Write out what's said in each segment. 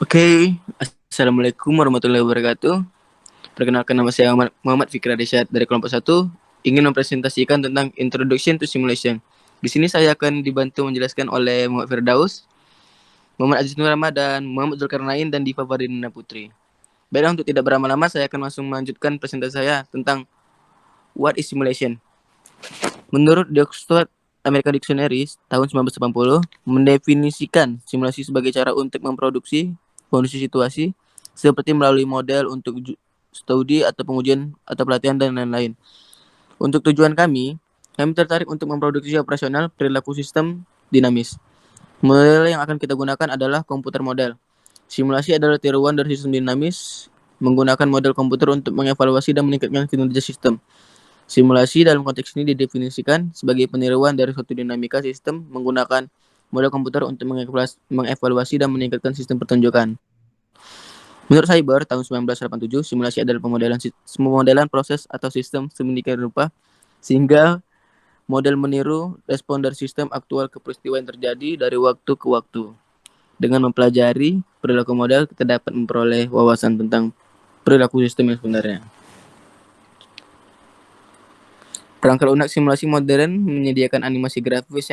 Oke, Assalamualaikum warahmatullahi wabarakatuh. Perkenalkan, nama saya Muhammad Fikri Adesyad dari kelompok 1, ingin mempresentasikan tentang Introduction to Simulation. Di sini saya akan dibantu menjelaskan oleh Muhammad Firdaus, Muhammad Aziz Nur Ramadan, Muhammad Zulkarnain, dan Diva Fardina Putri. Baiklah, untuk tidak berlama-lama, saya akan langsung melanjutkan presentasi saya tentang what is simulation. Menurut The Oxford American Dictionary tahun 1980, mendefinisikan simulasi sebagai cara untuk memproduksi kondisi situasi seperti melalui model untuk studi atau pengujian atau pelatihan dan lain-lain. Untuk tujuan kami tertarik untuk memproduksi operasional perilaku sistem dinamis. Model yang akan kita gunakan adalah komputer model. Simulasi adalah tiruan dari sistem dinamis menggunakan model komputer untuk mengevaluasi dan meningkatkan kinerja sistem. Simulasi dalam konteks ini didefinisikan sebagai peniruan dari suatu dinamika sistem menggunakan model komputer untuk mengevaluasi dan meningkatkan sistem pertunjukan. Menurut Cyber tahun 1987, simulasi adalah pemodelan proses atau sistem sedemikian rupa sehingga model meniru respon dari sistem aktual ke peristiwa yang terjadi dari waktu ke waktu. Dengan mempelajari perilaku model, kita dapat memperoleh wawasan tentang perilaku sistem yang sebenarnya. Perangkat lunak simulasi modern menyediakan animasi grafis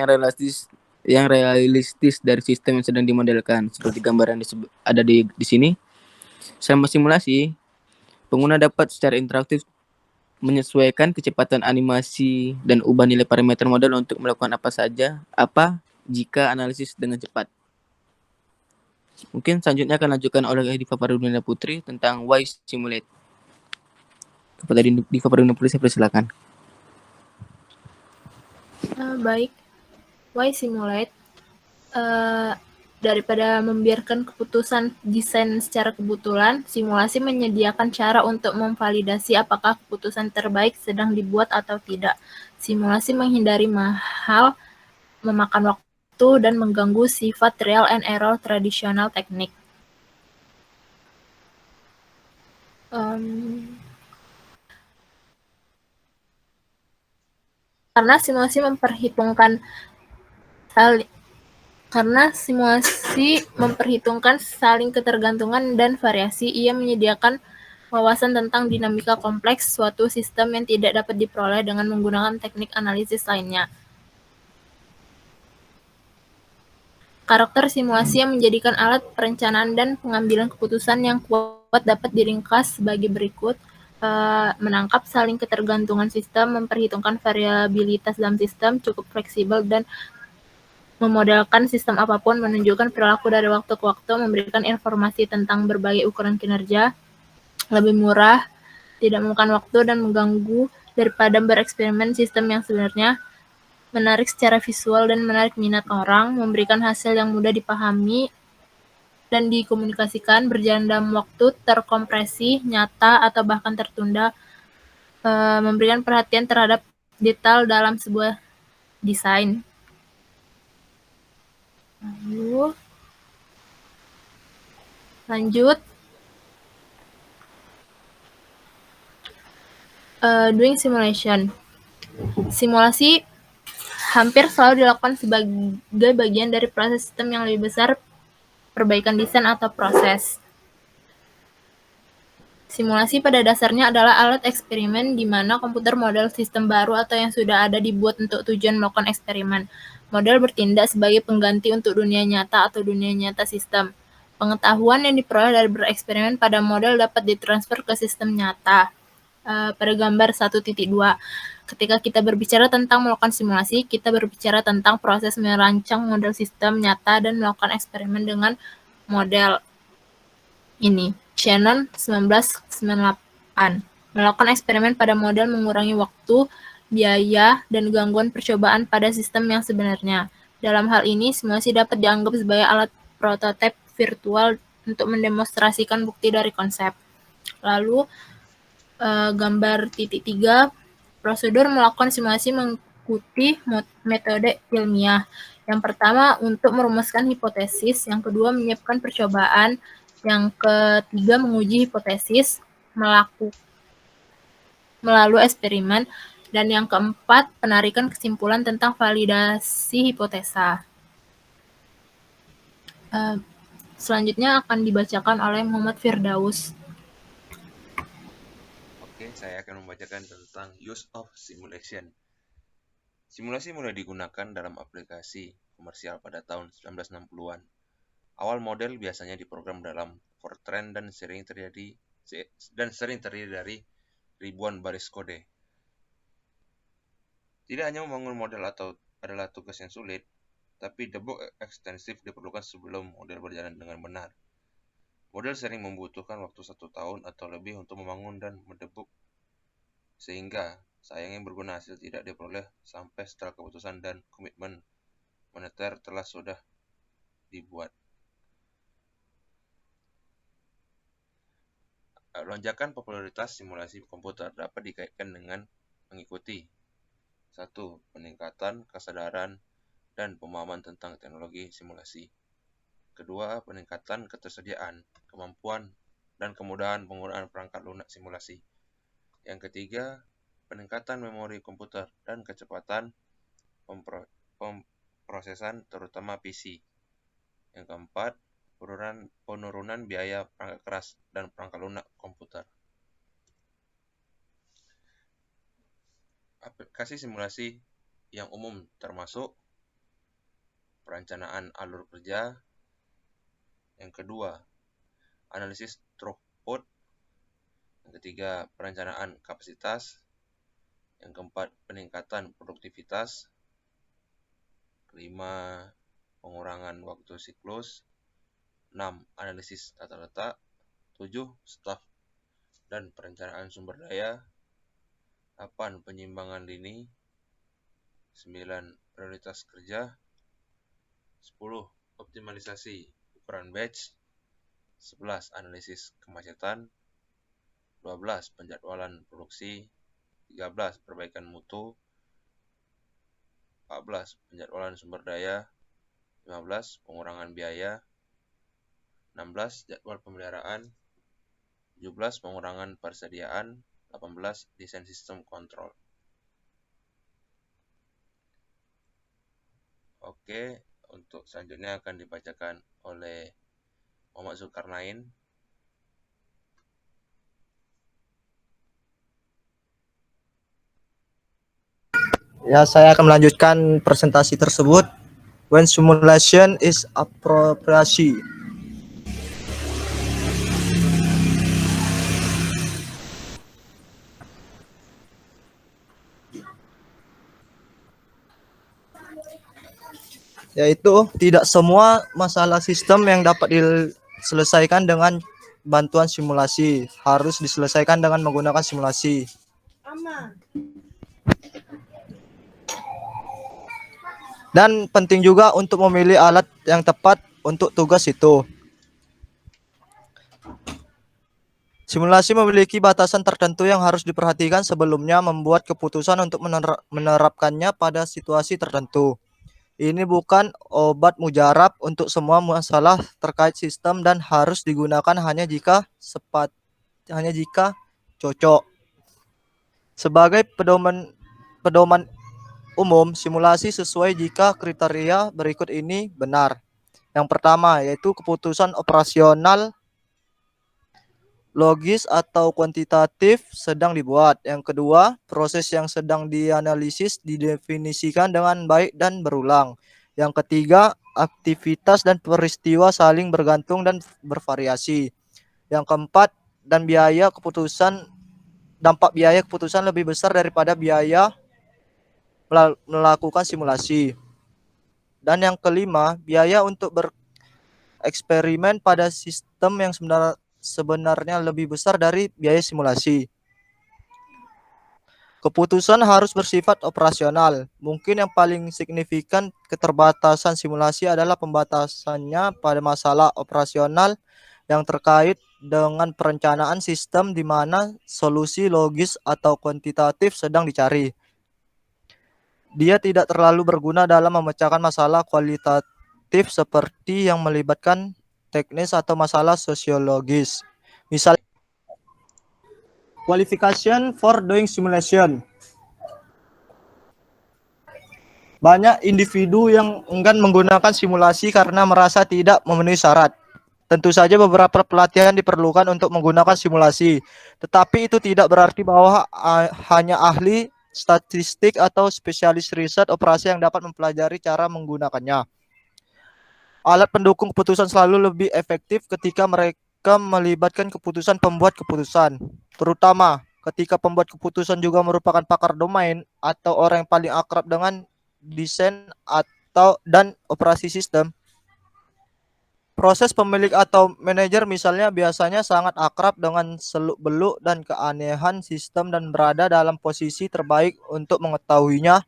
yang realistis dari sistem yang sedang dimodelkan, seperti gambar yang ada di sini. Selama simulasi, pengguna dapat secara interaktif menyesuaikan kecepatan animasi dan ubah nilai parameter model untuk melakukan apa jika analisis dengan cepat. Mungkin selanjutnya akan lanjutkan oleh Diva Fardina Putri tentang why simulate. Kepada Diva Fardina Putri, saya persilakan. Baik, why simulate? Daripada membiarkan keputusan desain secara kebetulan, simulasi menyediakan cara untuk memvalidasi apakah keputusan terbaik sedang dibuat atau tidak. Simulasi menghindari mahal, memakan waktu, dan mengganggu sifat trial and error tradisional teknik. Karena simulasi memperhitungkan saling ketergantungan dan variasi, ia menyediakan wawasan tentang dinamika kompleks suatu sistem yang tidak dapat diperoleh dengan menggunakan teknik analisis lainnya. Karakter simulasi yang menjadikan alat perencanaan dan pengambilan keputusan yang kuat dapat diringkas sebagai berikut. Menangkap saling ketergantungan sistem, memperhitungkan variabilitas dalam sistem, cukup fleksibel dan memodelkan sistem apapun, menunjukkan perilaku dari waktu ke waktu, memberikan informasi tentang berbagai ukuran kinerja, lebih murah, tidak memakan waktu dan mengganggu daripada bereksperimen sistem yang sebenarnya, menarik secara visual dan menarik minat orang, memberikan hasil yang mudah dipahami dan dikomunikasikan, berjalan dalam waktu, terkompresi, nyata, atau bahkan tertunda, memberikan perhatian terhadap detail dalam sebuah desain. Lalu, lanjut. Doing simulation. Simulasi hampir selalu dilakukan sebagai bagian dari proses sistem yang lebih besar, perbaikan desain atau proses. Simulasi pada dasarnya adalah alat eksperimen di mana komputer model sistem baru atau yang sudah ada dibuat untuk tujuan melakukan eksperimen. Model bertindak sebagai pengganti untuk dunia nyata atau dunia nyata sistem. Pengetahuan yang diperoleh dari bereksperimen pada model dapat ditransfer ke sistem nyata. Pada gambar 1.2, ketika kita berbicara tentang melakukan simulasi, kita berbicara tentang proses merancang model sistem nyata dan melakukan eksperimen dengan model ini. Shannon 1998. Melakukan eksperimen pada model mengurangi waktu, biaya, dan gangguan percobaan pada sistem yang sebenarnya. Dalam hal ini, simulasi dapat dianggap sebagai alat prototipe virtual untuk mendemonstrasikan bukti dari konsep. Lalu, gambar titik 3, prosedur melakukan simulasi mengikuti metode ilmiah. Yang pertama, untuk merumuskan hipotesis. Yang kedua, menyiapkan percobaan. Yang ketiga, menguji hipotesis melalui eksperimen. Dan yang keempat, penarikan kesimpulan tentang validasi hipotesa. Selanjutnya akan dibacakan oleh Muhammad Firdaus. Oke, saya akan membacakan tentang use of simulation. Simulasi mulai digunakan dalam aplikasi komersial pada tahun 1960-an. Awal model biasanya diprogram dalam Fortran dan sering terdiri dari ribuan baris kode. Tidak hanya membangun model adalah tugas yang sulit, tapi debug ekstensif diperlukan sebelum model berjalan dengan benar. Model sering membutuhkan waktu 1 tahun atau lebih untuk membangun dan mendebug, sehingga sayangnya berguna hasil tidak diperoleh sampai setelah keputusan dan komitmen moneter telah sudah dibuat. Lonjakan popularitas simulasi komputer dapat dikaitkan dengan mengikuti 1. Peningkatan kesadaran dan pemahaman tentang teknologi simulasi. Kedua, peningkatan ketersediaan, kemampuan, dan kemudahan penggunaan perangkat lunak simulasi. Yang ketiga, peningkatan memori komputer dan kecepatan pemrosesan terutama PC. Yang keempat, penurunan biaya perangkat keras dan perangkat lunak komputer. Aplikasi simulasi yang umum termasuk perencanaan alur kerja. Yang kedua, analisis throughput. Yang ketiga, perencanaan kapasitas. Yang keempat, peningkatan produktivitas. Kelima, pengurangan waktu siklus. 6. Analisis tata letak. 7. Staf dan perencanaan sumber daya. 8. Penyimbangan lini. 9. Prioritas kerja. 10. Optimalisasi ukuran batch. 11. Analisis kemacetan. 12. Penjadwalan produksi. 13. Perbaikan mutu. 14. Penjadwalan sumber daya. 15. Pengurangan biaya. 16. Jadwal pemeliharaan. 17. Pengurangan persediaan. 18. Desain sistem kontrol. Oke, untuk selanjutnya akan dibacakan oleh Muhammad Zulkarnain. Ya, saya akan melanjutkan presentasi tersebut. When simulation is appropriate. Yaitu tidak semua masalah sistem yang dapat diselesaikan dengan bantuan simulasi, harus diselesaikan dengan menggunakan simulasi. Dan penting juga untuk memilih alat yang tepat untuk tugas itu. Simulasi memiliki batasan tertentu yang harus diperhatikan sebelumnya membuat keputusan untuk menerapkannya pada situasi tertentu. Ini bukan obat mujarab untuk semua masalah terkait sistem dan harus digunakan hanya jika cocok. Sebagai pedoman umum, simulasi sesuai jika kriteria berikut ini benar. Yang pertama yaitu keputusan operasional logis atau kuantitatif sedang dibuat. Yang kedua, proses yang sedang dianalisis didefinisikan dengan baik dan berulang. Yang ketiga, aktivitas dan peristiwa saling bergantung dan bervariasi. Yang keempat, dampak biaya keputusan lebih besar daripada biaya melakukan simulasi. Dan yang kelima, biaya untuk bereksperimen pada sistem yang sebenarnya lebih besar dari biaya simulasi. Keputusan harus bersifat operasional. Mungkin yang paling signifikan keterbatasan simulasi adalah pembatasannya pada masalah operasional yang terkait dengan perencanaan sistem di mana solusi logis atau kuantitatif sedang dicari. Dia tidak terlalu berguna dalam memecahkan masalah kualitatif seperti yang melibatkan teknis atau masalah sosiologis. Misalnya, qualification for doing simulation. Banyak individu yang enggan menggunakan simulasi karena merasa tidak memenuhi syarat. Tentu saja beberapa pelatihan diperlukan untuk menggunakan simulasi, tetapi itu tidak berarti bahwa hanya ahli statistik atau spesialis riset operasi yang dapat mempelajari cara menggunakannya. Alat pendukung keputusan selalu lebih efektif ketika mereka melibatkan keputusan pembuat keputusan, terutama ketika pembuat keputusan juga merupakan pakar domain atau orang yang paling akrab dengan desain atau dan operasi sistem. Proses pemilik atau manajer misalnya biasanya sangat akrab dengan seluk-beluk dan keanehan sistem dan berada dalam posisi terbaik untuk mengetahuinya,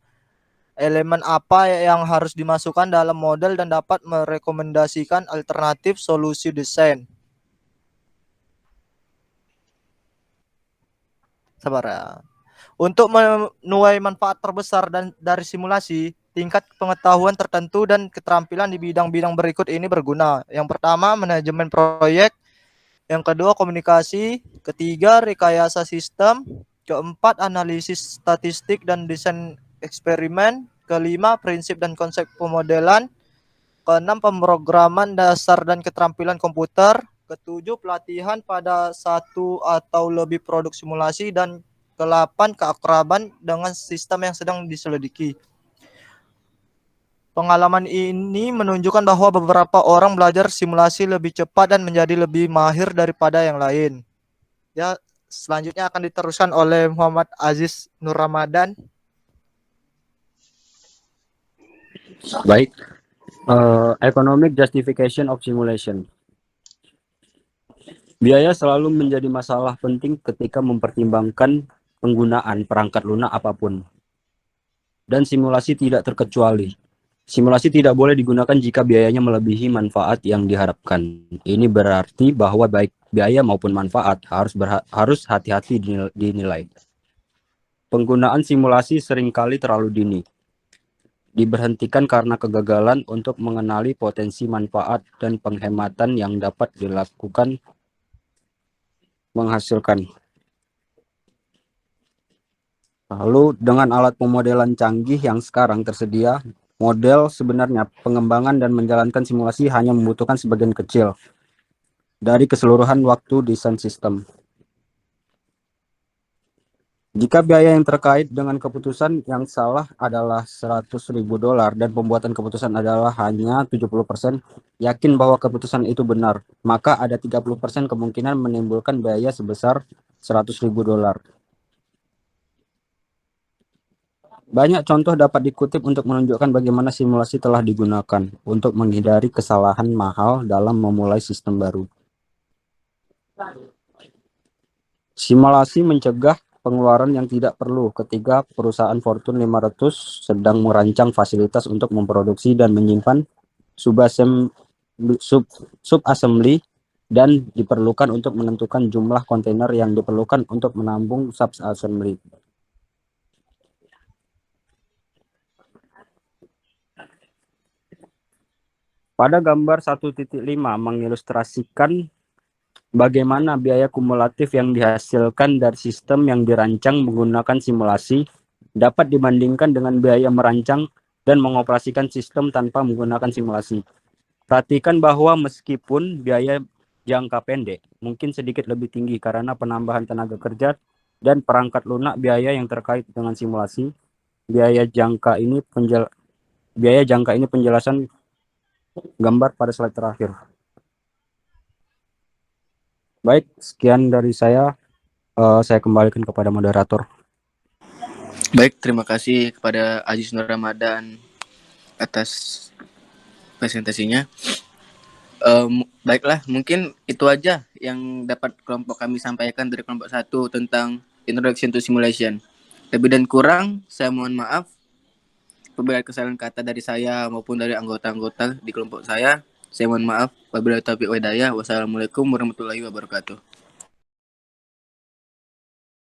elemen apa yang harus dimasukkan dalam model dan dapat merekomendasikan alternatif solusi desain. Sabar ya. Untuk menuai manfaat terbesar dari simulasi, tingkat pengetahuan tertentu dan keterampilan di bidang-bidang berikut ini berguna. Yang pertama, manajemen proyek. Yang kedua, komunikasi. Ketiga, rekayasa sistem. Keempat, analisis statistik dan desain eksperimen. Kelima, prinsip dan konsep pemodelan. Keenam, pemrograman dasar dan keterampilan komputer. Ketujuh, pelatihan pada satu atau lebih produk simulasi. Dan ke-8, keakraban dengan sistem yang sedang diselidiki. Pengalaman ini menunjukkan bahwa beberapa orang belajar simulasi lebih cepat dan menjadi lebih mahir daripada yang lain. Ya, selanjutnya akan diteruskan oleh Muhammad Aziz Nur Ramadan. Baik, economic justification of simulation. Biaya selalu menjadi masalah penting ketika mempertimbangkan penggunaan perangkat lunak apapun. Dan simulasi tidak terkecuali. Simulasi tidak boleh digunakan jika biayanya melebihi manfaat yang diharapkan. Ini berarti bahwa baik biaya maupun manfaat harus hati-hati dinilai. Penggunaan simulasi seringkali terlalu dini. Diberhentikan karena kegagalan untuk mengenali potensi manfaat dan penghematan yang dapat dilakukan menghasilkan. Lalu dengan alat pemodelan canggih yang sekarang tersedia, model sebenarnya pengembangan dan menjalankan simulasi hanya membutuhkan sebagian kecil dari keseluruhan waktu desain sistem. Jika biaya yang terkait dengan keputusan yang salah adalah $100.000 dan pembuatan keputusan adalah hanya 70%, yakin bahwa keputusan itu benar, maka ada 30% kemungkinan menimbulkan biaya sebesar $100.000. Banyak contoh dapat dikutip untuk menunjukkan bagaimana simulasi telah digunakan untuk menghindari kesalahan mahal dalam memulai sistem baru. Simulasi mencegah pengeluaran yang tidak perlu ketika perusahaan Fortune 500 sedang merancang fasilitas untuk memproduksi dan menyimpan subassembly dan diperlukan untuk menentukan jumlah kontainer yang diperlukan untuk menampung subassembly. Pada gambar 1.5 mengilustrasikan bagaimana biaya kumulatif yang dihasilkan dari sistem yang dirancang menggunakan simulasi dapat dibandingkan dengan biaya merancang dan mengoperasikan sistem tanpa menggunakan simulasi. Perhatikan bahwa meskipun biaya jangka pendek mungkin sedikit lebih tinggi karena penambahan tenaga kerja dan perangkat lunak biaya yang terkait dengan simulasi, biaya jangka ini penjelasan gambar pada slide terakhir. Baik, sekian dari saya. Saya kembalikan kepada moderator. Baik, terima kasih kepada Aziz Nur Ramadan atas presentasinya. Baiklah, mungkin itu aja yang dapat kelompok kami sampaikan dari kelompok 1 tentang Introduction to Simulation. Lebih dan kurang, saya mohon maaf apabila kesalahan kata dari saya maupun dari anggota-anggota di kelompok saya. Saya mohon maaf. Wabillahi taufiq wal hidayah. Wassalamualaikum warahmatullahi wabarakatuh.